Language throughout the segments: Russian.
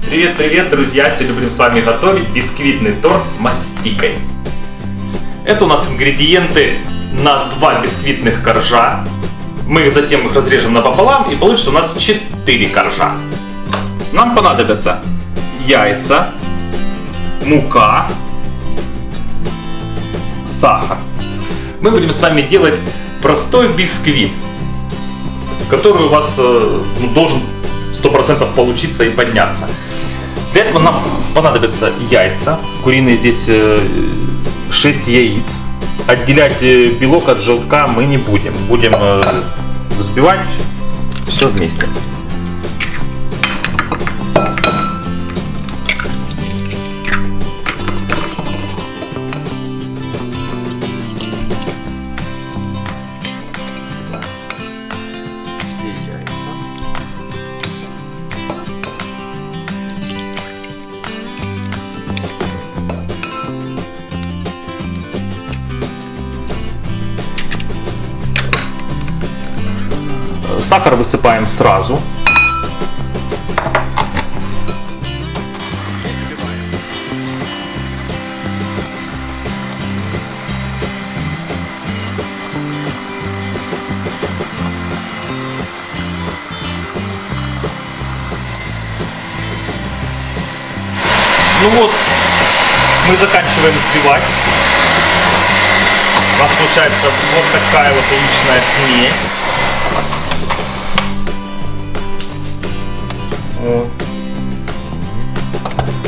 Привет, друзья! Сегодня будем с вами готовить бисквитный торт с мастикой. Это у нас ингредиенты на 2 бисквитных коржа. Мы их затем разрежем напополам и получится у нас 4 коржа. Нам понадобятся яйца, мука, сахар. Мы будем с вами делать простой бисквит, который у вас должен 100% получиться и подняться. Для этого нам понадобятся яйца. Куриные здесь 6 яиц. Отделять белок от желтка мы не будем. Будем взбивать все вместе. Сахар высыпаем сразу. Ну вот, мы заканчиваем взбивать. У нас получается вот такая вот яичная смесь.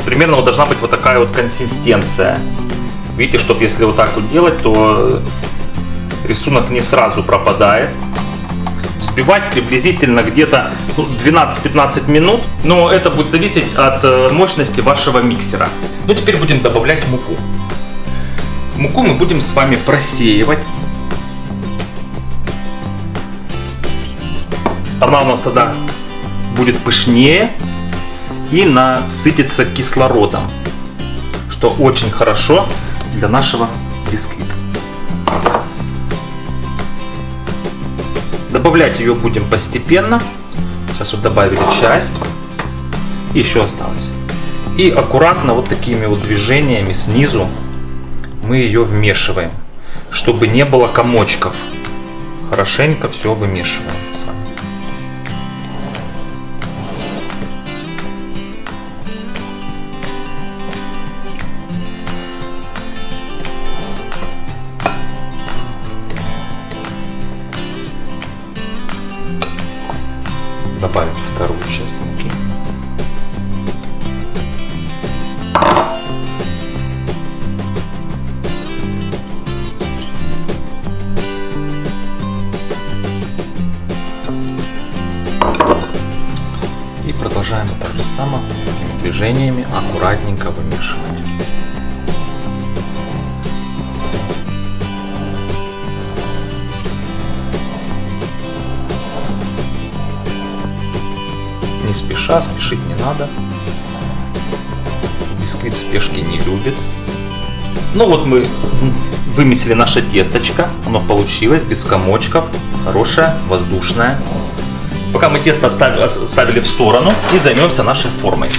Примерно вот должна быть вот такая вот консистенция. Видите, чтобы если вот так вот делать, то рисунок не сразу пропадает. Взбивать приблизительно где-то 12-15 минут, но это будет зависеть от мощности вашего миксера. Ну теперь будем добавлять муку. Муку мы будем с вами просеивать. Она у нас тогда будет пышнее и насытится кислородом, что очень хорошо для нашего бисквита. Добавлять ее будем постепенно. Сейчас вот добавили часть, еще осталось. И аккуратно вот такими вот движениями снизу мы ее вмешиваем, чтобы не было комочков. Хорошенько все вымешиваем с вами. Добавим вторую часть муки. И продолжаем так же само такими движениями аккуратненько вымешивать. Не спеша, спешить не надо. Бисквит спешки не любит. Ну вот мы вымесили наше тесточко. Оно получилось без комочков. Хорошее, воздушное. Пока мы тесто оставили в сторону и займемся нашей формой.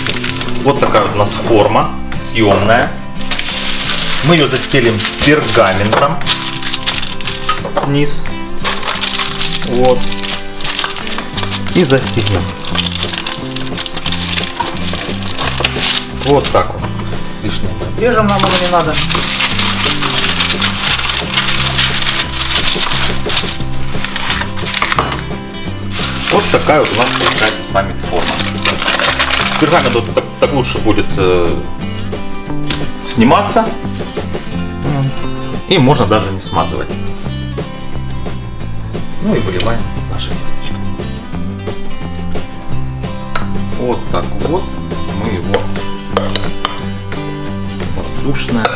Вот такая вот у нас форма съемная. Мы ее застелим пергаментом вниз. Вот. И застегнем. Вот так вот. Лишнее отрежем, нам оно не надо. Вот такая вот у нас получается с вами форма. Пергамент вот так лучше будет сниматься. И можно даже не смазывать. Ну и выливаем наше тесточко. Вот так вот мы его воздушное.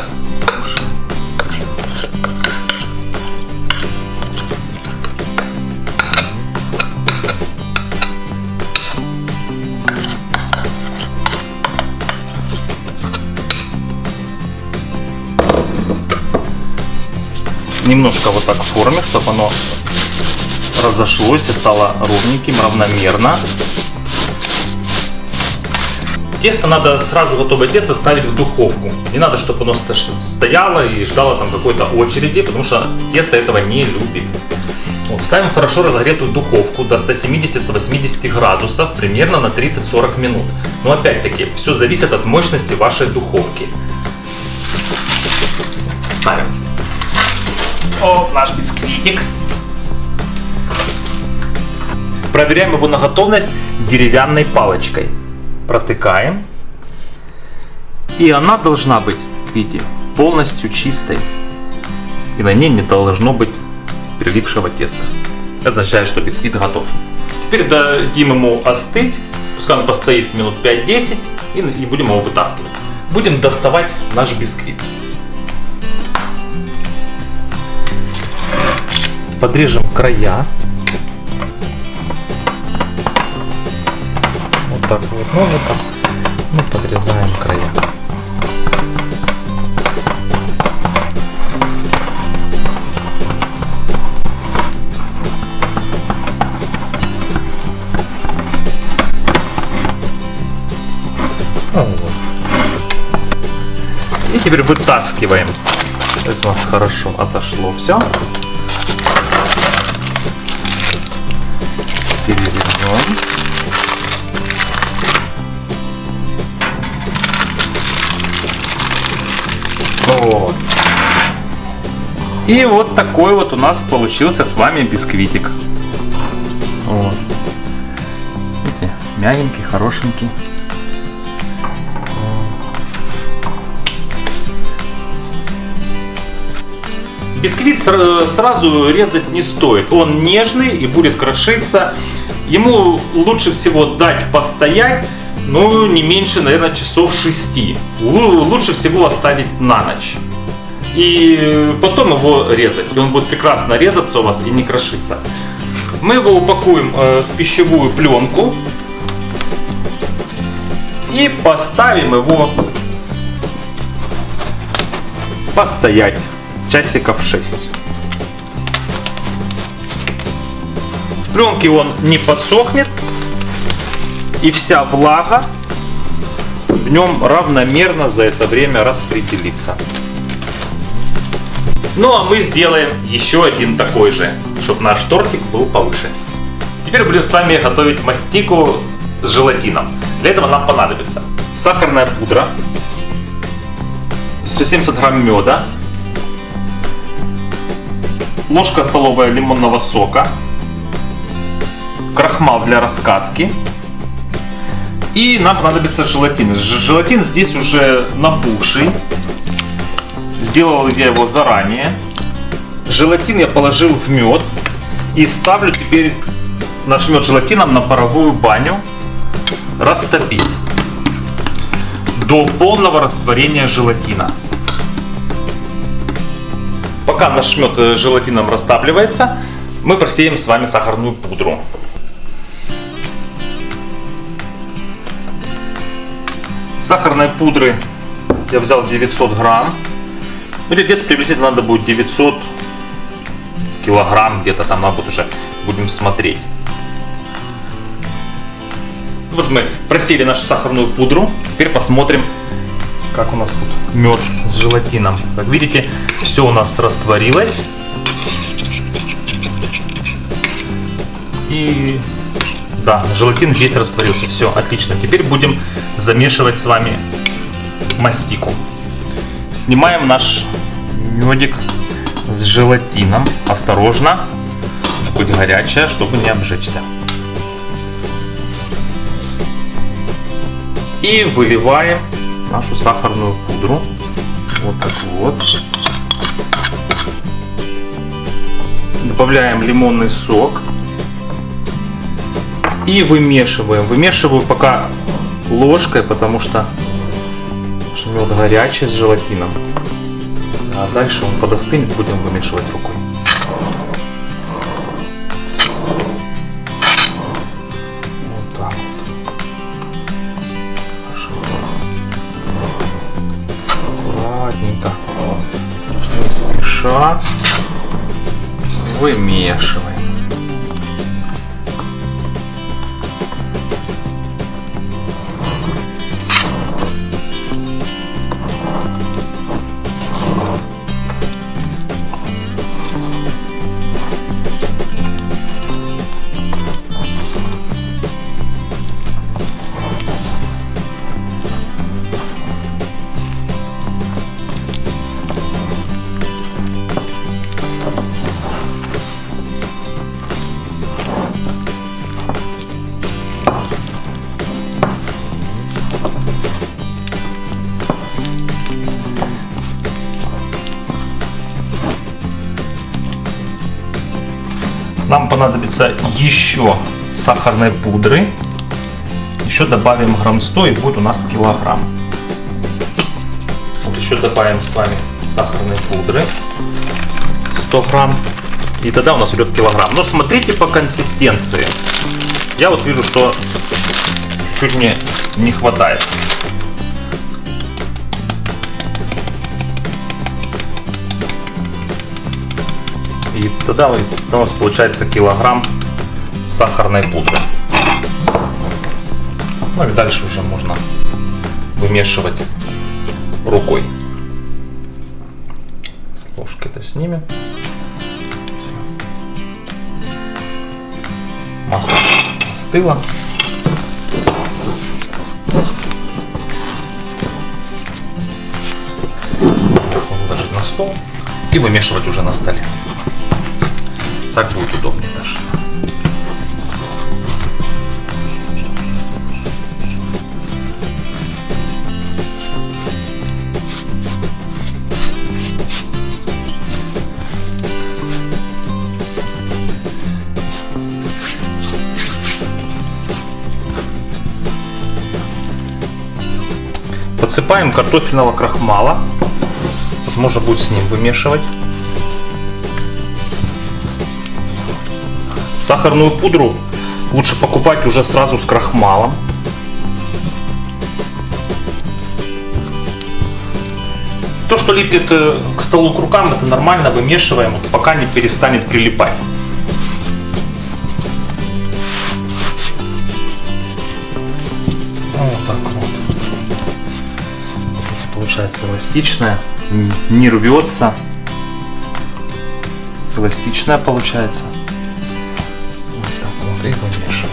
Немножко вот так в форме, чтобы оно разошлось и стало ровненьким, равномерно. Тесто надо, сразу готовое тесто ставить в духовку. Не надо, чтобы оно стояло и ждало там какой-то очереди, потому что тесто этого не любит. Вот, ставим хорошо разогретую духовку до 170-180 градусов примерно на 30-40 минут. Но опять-таки, все зависит от мощности вашей духовки. Ставим. О, наш бисквитик. Проверяем его на готовность деревянной палочкой. Протыкаем. И она должна быть, видите, полностью чистой. И на ней не должно быть прилипшего теста. Это означает, что бисквит готов. Теперь дадим ему остыть. Пускай он постоит минут 5-10 и будем его вытаскивать. Будем доставать наш бисквит. Подрежем края. Вот так вот ножиком мы подрезаем края. Вот. И теперь вытаскиваем. То есть у нас хорошо отошло все. Перевернем. Вот. И вот такой вот у нас получился с вами бисквитик. Вот. Видите, мягенький, хорошенький. Бисквит сразу резать не стоит. Он нежный и будет крошиться. Ему лучше всего дать постоять, ну, не меньше, наверное, часов 6. Лучше всего оставить на ночь. И потом его резать. И он будет прекрасно резаться у вас и не крошиться. Мы его упакуем в пищевую пленку. И поставим его постоять. Часиков 6. В пленке он не подсохнет, и вся влага в нем равномерно за это время распределится. Ну а мы сделаем еще один такой же, чтобы наш тортик был повыше. Теперь будем с вами готовить мастику с желатином. Для этого нам понадобится сахарная пудра, 170 грамм меда, ложка столовая лимонного сока, крахмал для раскатки, и нам понадобится желатин. Желатин здесь уже набухший, сделал я его заранее. Желатин я положил в мед и ставлю теперь наш мед с желатином на паровую баню растопить до полного растворения желатина. Пока наш мед с желатином растапливается, мы просеем с вами сахарную пудру. Сахарной пудры я взял 900 грамм. Или где-то приблизительно надо будет 900 килограмм, где-то там надо будет уже, будем смотреть. Вот мы просеяли нашу сахарную пудру. Теперь посмотрим, как у нас тут мед с желатином. Как видите, все у нас растворилось. И да, желатин весь растворился. Все, отлично. Теперь будем замешивать с вами мастику. Снимаем наш медик с желатином. Осторожно. Будет горячая, чтобы не обжечься. И выливаем нашу сахарную пудру. Вот так вот. Добавляем лимонный сок. И вымешиваем. Вымешиваю пока ложкой, потому что мед горячий с желатином. А дальше он подостынет, будем вымешивать рукой. Вот так вот. Хорошо. Аккуратненько. Не спеша. Вымешиваем. нам понадобится еще сахарной пудры. Еще добавим грамм 100 и будет у нас килограмм. Вот еще добавим с вами сахарной пудры 100 грамм. И тогда у нас идет килограмм. Но смотрите по консистенции. Я вот вижу, что чуть мне не хватает. И тогда у нас получается килограмм сахарной пудры. Ну и дальше уже можно вымешивать рукой. С ложки это снимем. Масло остыло. Положить на стол и вымешивать уже на столе. Так будет удобнее даже. Подсыпаем картофельного крахмала. Вот можно будет с ним вымешивать. Сахарную пудру лучше покупать уже сразу с крахмалом. То, что липнет к столу, к рукам, это нормально, вымешиваем, пока не перестанет прилипать. Вот так вот. Получается эластичная, не рвется. Эластичная получается. Вот так вот и вымешиваем.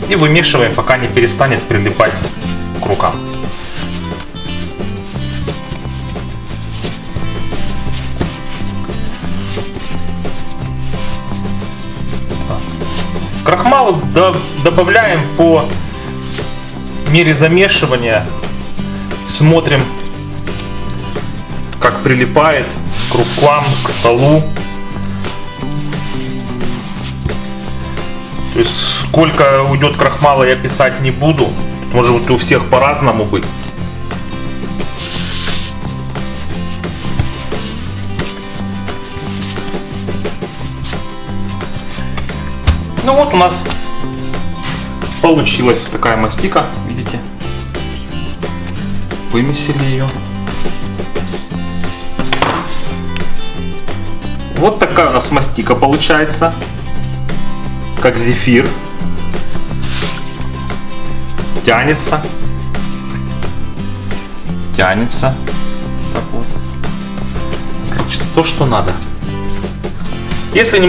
И вымешиваем, пока не перестанет прилипать к рукам. Крахмал добавляем по мере замешивания. Смотрим, как прилипает к рукам, к столу. То есть сколько уйдет крахмала, я писать не буду. Может у всех по-разному быть. Ну вот у нас получилась такая мастика, видите? Вымесили ее. Вот такая у нас мастика получается. Как зефир. Тянется. Тянется. Так вот. Отлично. То, что надо. Если не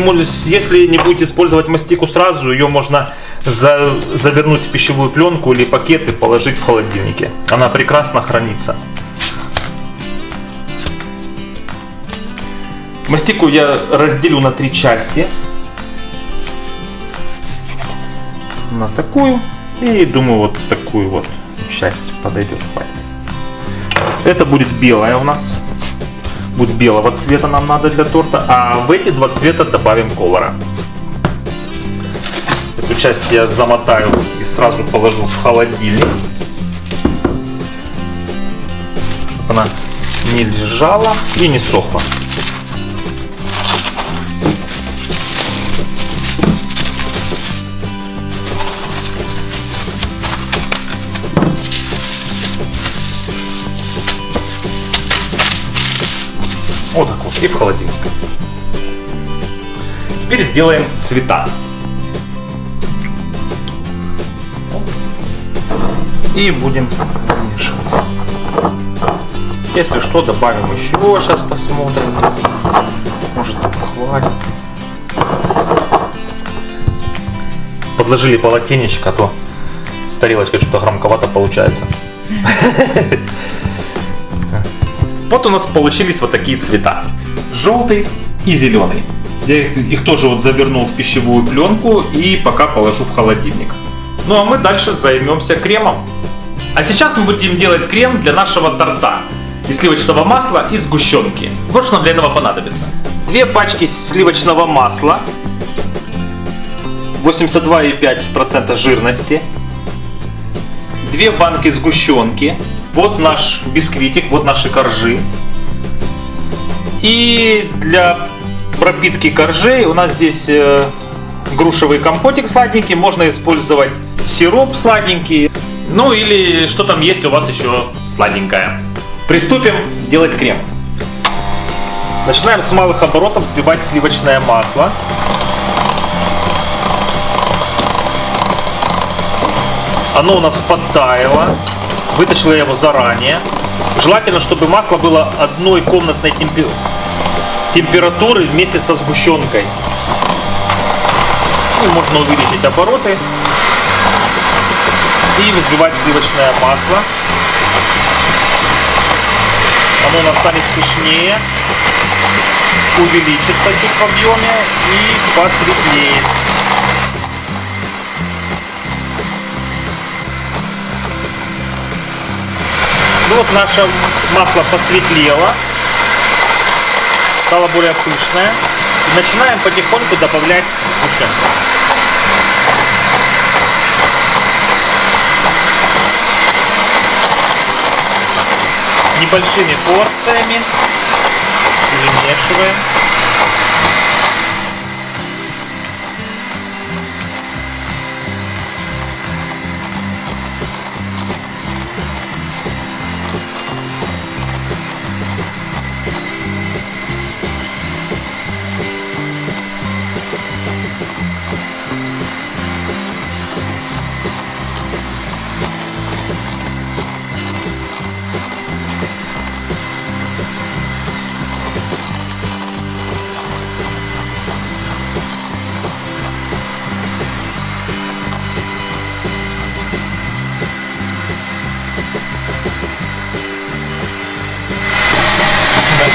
будете использовать мастику сразу, ее можно завернуть в пищевую пленку или пакет и положить в холодильнике. Она прекрасно хранится. Мастику я разделю на 3 части. На такую и думаю вот такую вот часть подойдет, хватит. Это будет белая у нас, будет белого цвета нам надо для торта, а в эти 2 цвета добавим колора. Эту часть я замотаю и сразу положу в холодильник, чтобы она не лежала и не сохла. Вот так вот, и в холодильник. Теперь сделаем цвета. И будем помешивать. Если что, добавим еще. Сейчас посмотрим. Может, хватит. Подложили полотенечко, а то тарелочка что-то громковато получается. Вот у нас получились вот такие цвета. Желтый и зеленый. Я их тоже вот завернул в пищевую пленку и пока положу в холодильник. Ну а мы дальше займемся кремом. А сейчас мы будем делать крем для нашего торта из сливочного масла и сгущенки. Вот что нам для этого понадобится. 2 пачки сливочного масла, 82,5% жирности, 2 банки сгущенки, вот наш бисквитик, вот наши коржи. И для пропитки коржей у нас здесь грушевый компотик сладенький, можно использовать сироп сладенький, ну или что там есть у вас еще сладенькое. Приступим делать крем. Начинаем с малых оборотов взбивать сливочное масло. Оно у нас подтаяло. Вытащил я его заранее. Желательно, чтобы масло было одной комнатной температуры вместе со сгущенкой. И можно увеличить обороты и взбивать сливочное масло. Оно у нас станет пышнее, увеличится чуть в объеме и посветлеет. Ну вот наше масло посветлело, стало более пышное. И начинаем потихоньку добавлять сгущенку. Небольшими порциями перемешиваем.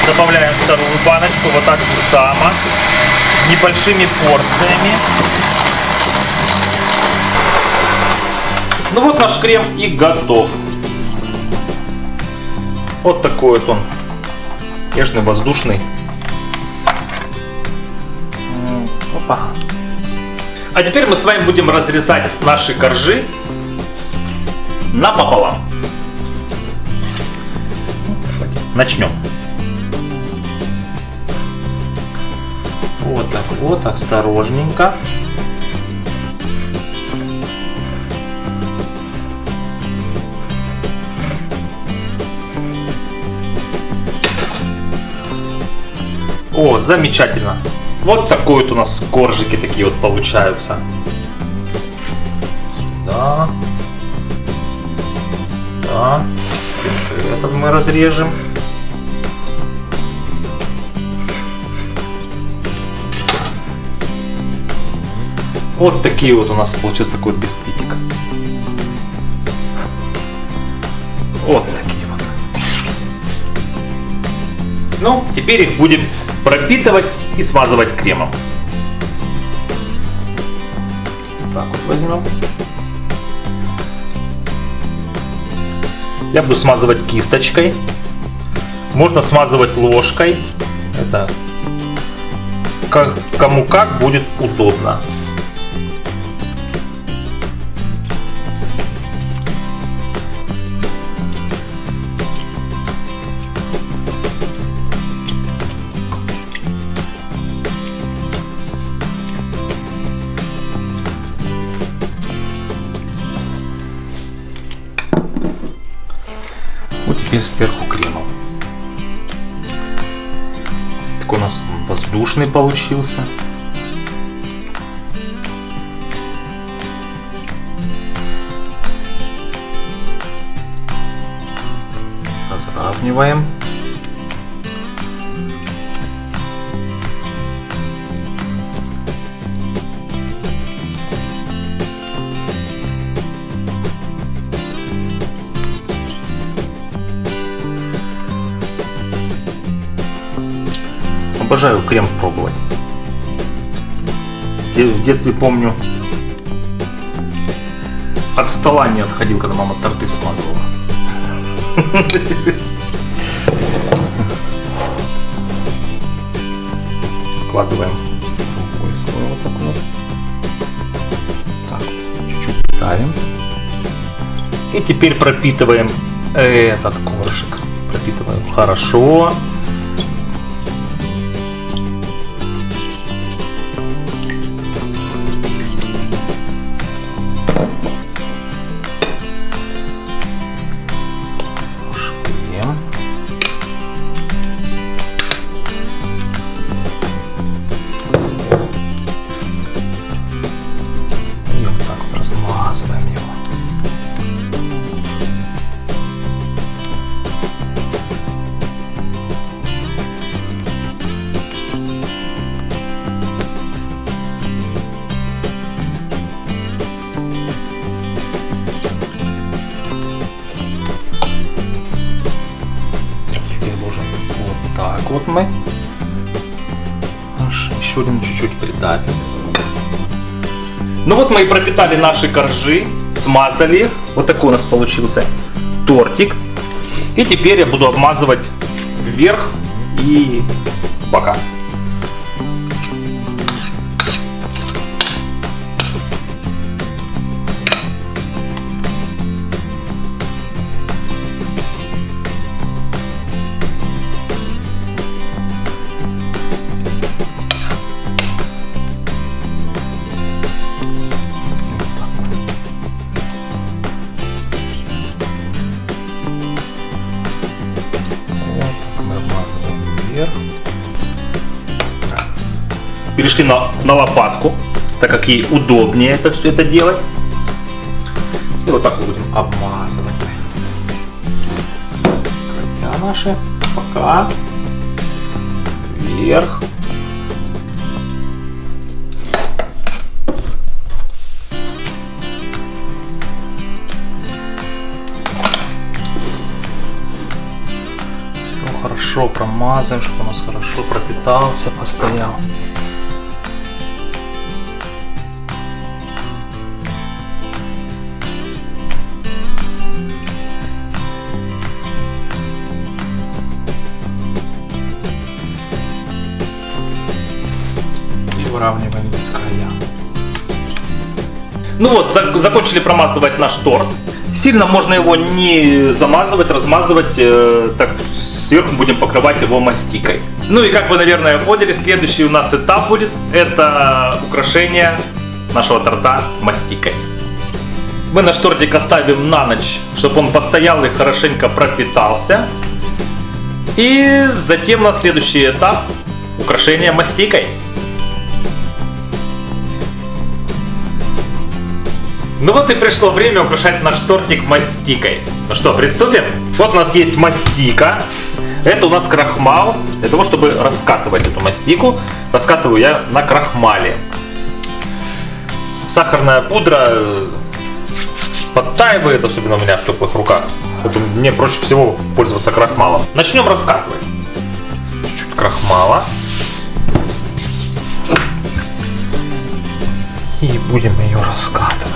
Добавляем вторую баночку, вот так же само, небольшими порциями. Ну вот наш крем и готов. Вот такой вот он, нежный, воздушный. Опа. А теперь мы с вами будем разрезать наши коржи напополам. Начнем. Вот так вот, осторожненько. О, замечательно. Вот такой вот у нас коржики такие вот получаются. Да. Да. Этот мы разрежем. Вот такие вот у нас получился такой вот бисквитик. Вот такие вот. Ну, теперь их будем пропитывать и смазывать кремом. Так вот возьмем. Я буду смазывать кисточкой. Можно смазывать ложкой. Это кому как будет удобно. Вот теперь сверху кремом. Такой у нас воздушный получился. Разравниваем. обожаю крем пробовать. В детстве помню, от стола не отходил, когда мама торты смазывала. Вкладываем другой слой вот так вот. Так, чуть-чуть ставим. И теперь пропитываем этот коржик. Пропитываем хорошо. Вот мы еще один чуть-чуть придавим. Ну вот мы и пропитали наши коржи, смазали их. Вот такой у нас получился тортик. И теперь я буду обмазывать вверх и бока. Перешли на лопатку, так как ей удобнее это делать. И вот так вот будем обмазывать края наши, бока, вверх. Хорошо промазываем, чтобы он у нас хорошо пропитался, постоял. И выравниваем без края. Ну вот, закончили промазывать наш торт. Сильно можно его не замазывать, размазывать, так сверху будем покрывать его мастикой. Ну и как вы, наверное, поняли, следующий у нас этап будет, это украшение нашего торта мастикой. Мы наш тортик оставим на ночь, чтобы он постоял и хорошенько пропитался. И затем на следующий этап украшение мастикой. Ну вот и пришло время украшать наш тортик мастикой. Ну что, приступим? Вот у нас есть мастика. Это у нас крахмал. Для того, чтобы раскатывать эту мастику, раскатываю я на крахмале. Сахарная пудра подтаивает, особенно у меня в теплых руках. Поэтому мне проще всего пользоваться крахмалом. Начнем раскатывать. Чуть-чуть крахмала. И будем ее раскатывать.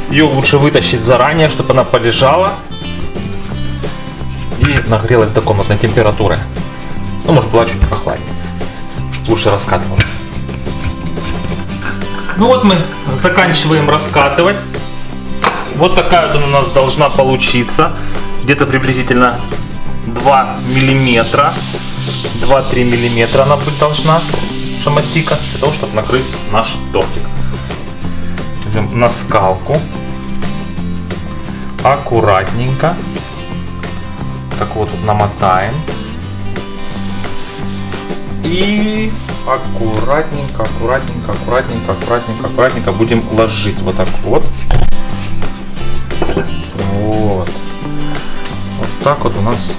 Ее лучше вытащить заранее, чтобы она полежала и нагрелась до комнатной температуры. Ну, может, была чуть прохладнее, чтобы лучше раскатывалась. Ну вот мы заканчиваем раскатывать. Вот такая вот она у нас должна получиться. Где-то приблизительно 2 миллиметра. 2-3 миллиметра она быть должна, наша мастика, для того, чтобы накрыть наш тортик. Идем на скалку. Аккуратненько. Так вот тут намотаем. И аккуратненько, аккуратненько, аккуратненько, аккуратненько, аккуратненько будем ложить вот так вот. Вот. Вот так вот у нас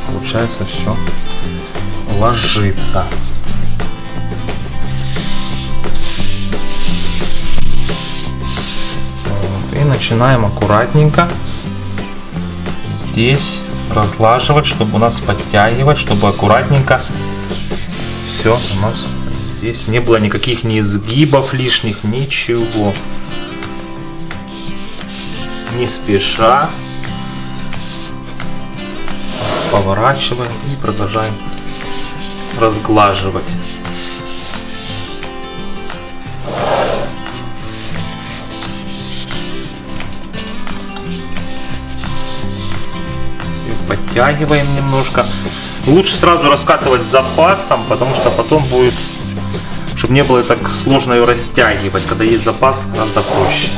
получается все ложится. начинаем аккуратненько здесь разлаживать, чтобы у нас подтягивать, чтобы аккуратненько все у нас здесь не было никаких ни изгибов лишних, ничего. Не спеша поворачиваем и продолжаем разглаживать. Подтягиваем немножко. Лучше сразу раскатывать с запасом, потому что потом будет, чтобы не было так сложно ее растягивать. Когда есть запас, гораздо проще.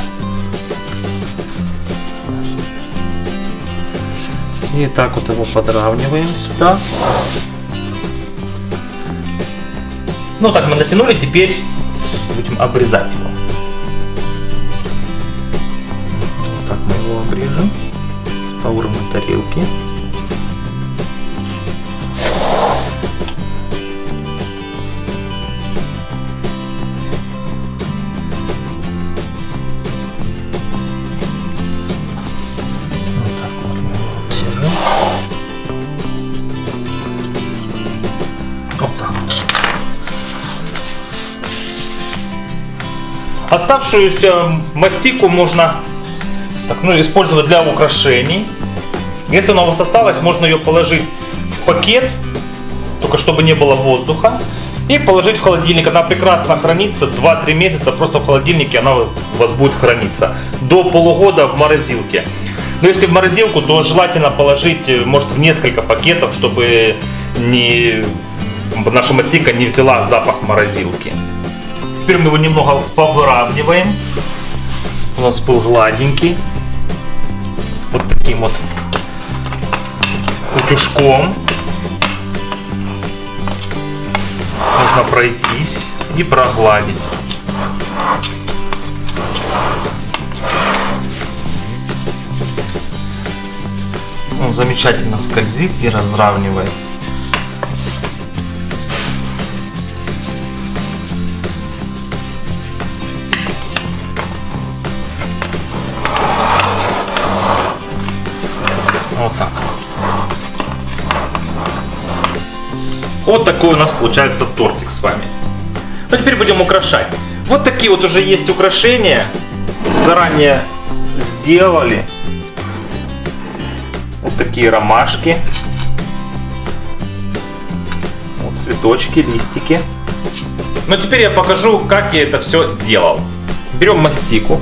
И так вот его подравниваем сюда. Ну так мы натянули, теперь будем обрезать его. Вот так мы его обрежем по уровню тарелки. Оставшуюся мастику можно использовать для украшений. Если она у вас осталась, можно ее положить в пакет, только чтобы не было воздуха, и положить в холодильник. Она прекрасно хранится 2-3 месяца, просто в холодильнике она у вас будет храниться. До полугода в морозилке. Но если в морозилку, то желательно положить, может, в несколько пакетов, чтобы наша мастика не взяла запах морозилки. Теперь мы его немного повыравниваем. У нас был гладенький. Вот таким вот утюжком. Нужно пройтись и прогладить. Он замечательно скользит и разравнивает. Вот так. Вот такой у нас получается тортик с вами. Ну теперь будем украшать. Вот такие вот уже есть украшения. Заранее сделали. Вот такие ромашки. Вот цветочки, листики. Но теперь я покажу, как я это все делал. Берем мастику.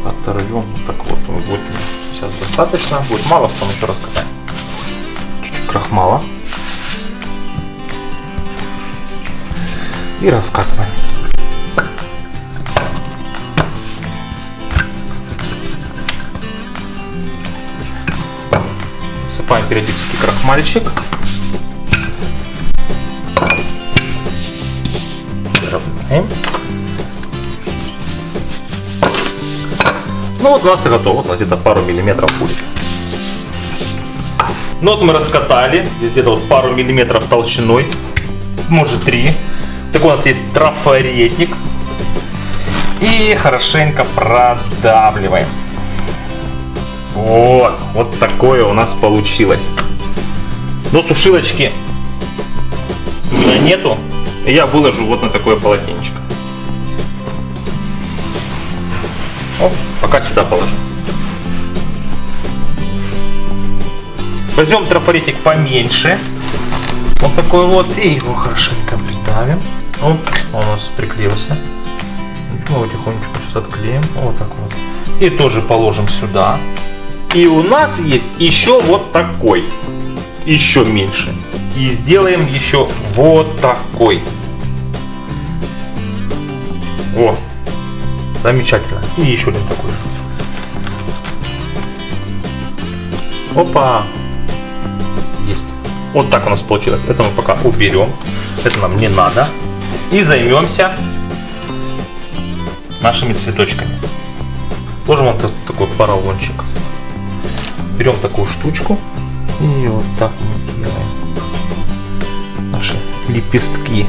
Оторвем вот так вот. Будет сейчас достаточно. Будет мало, потом еще раскатаем. Чуть-чуть крахмала. И раскатываем. Насыпаем периодически крахмальчик. Равняем. Ну вот у нас и готово. У нас где-то пару миллиметров будет. Ну вот мы раскатали. Здесь где-то вот пару миллиметров толщиной. Может 3. Такой у нас есть трафаретик. И хорошенько продавливаем. Вот такое у нас получилось. Но сушилочки у меня нету. И я выложу вот на такое полотенечко. Пока сюда положу. Возьмем трафаретик поменьше. Вот такой вот. И его хорошенько придавим. Вот он у нас приклеился. Мы его тихонечко сейчас отклеим. Вот так вот. И тоже положим сюда. И у нас есть еще вот такой. Еще меньше. И сделаем еще вот такой. О, замечательно. И еще один такой. Опа. Есть. Вот так у нас получилось. Это мы пока уберем. Это нам не надо. И займемся нашими цветочками. Ложим вот такой поролончик. Берем такую штучку. И вот так мы делаем. лепестки.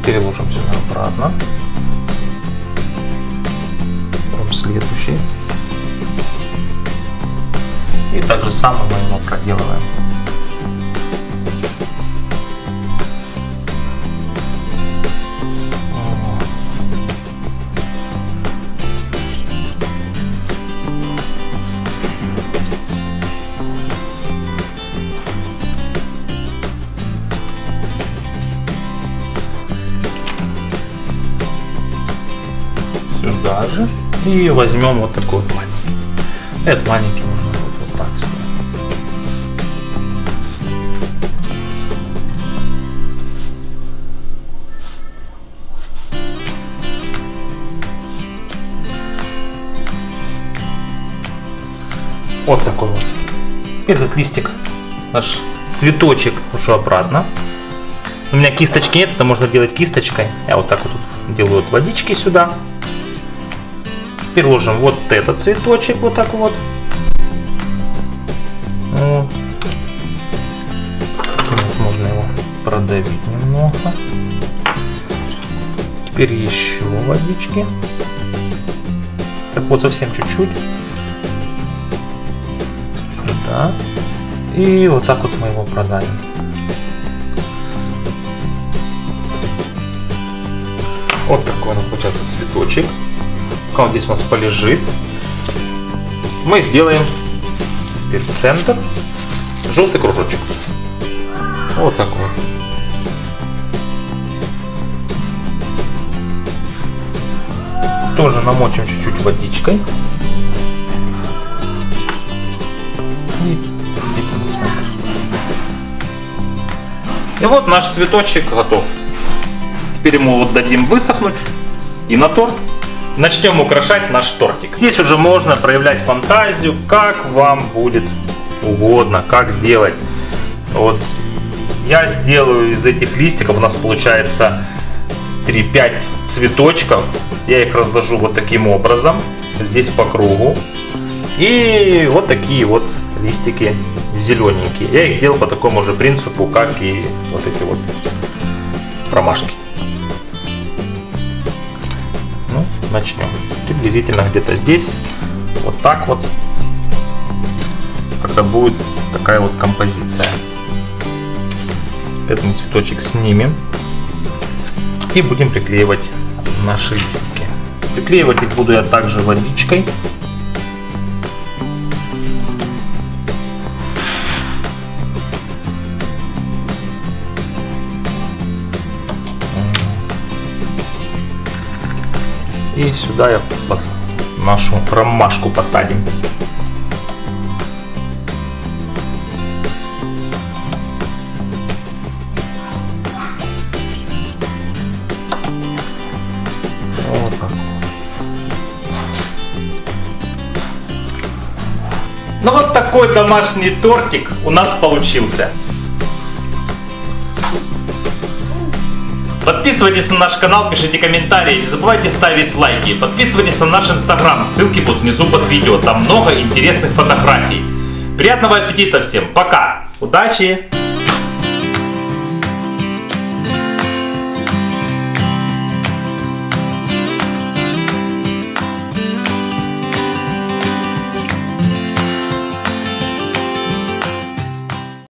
Переложим сюда обратно. Берем следующий. И так же самое мы его проделываем. Сюда же. И возьмем вот такой вот маленький. Этот маленький можно вот так сделать. Вот такой вот. Этот листик, наш цветочек, уже обратно. У меня кисточки нет, это можно делать кисточкой. Я вот так вот делаю вот водички сюда. Теперь ложим вот этот цветочек вот так вот. Вот. Можно его продавить немного. Теперь еще водички. Так вот совсем чуть-чуть. Да. И вот так вот мы его продавим. Вот такой у нас получается цветочек. Пока он здесь у нас полежит, мы сделаем теперь центр желтый кружочек. Вот такой. Тоже намочим чуть-чуть водичкой. И вот наш цветочек готов. Теперь ему вот дадим высохнуть и на торт. Начнем украшать наш тортик. Здесь уже можно проявлять фантазию, как вам будет угодно, как делать. Вот я сделаю из этих листиков, у нас получается 3-5 цветочков. Я их разложу вот таким образом, здесь по кругу. И вот такие вот листики зелененькие. Я их делал по такому же принципу, как и вот эти вот ромашки. Ну, начнем. Приблизительно где-то здесь. Вот так вот. Когда будет такая вот композиция. Этот цветочек снимем. И будем приклеивать наши листики. Приклеивать их буду я также водичкой. И сюда я под нашу ромашку посадим. Вот так. Ну вот такой домашний тортик у нас получился. Подписывайтесь на наш канал, пишите комментарии, не забывайте ставить лайки. Подписывайтесь на наш инстаграм, ссылки будут внизу под видео, там много интересных фотографий. Приятного аппетита всем, пока, удачи!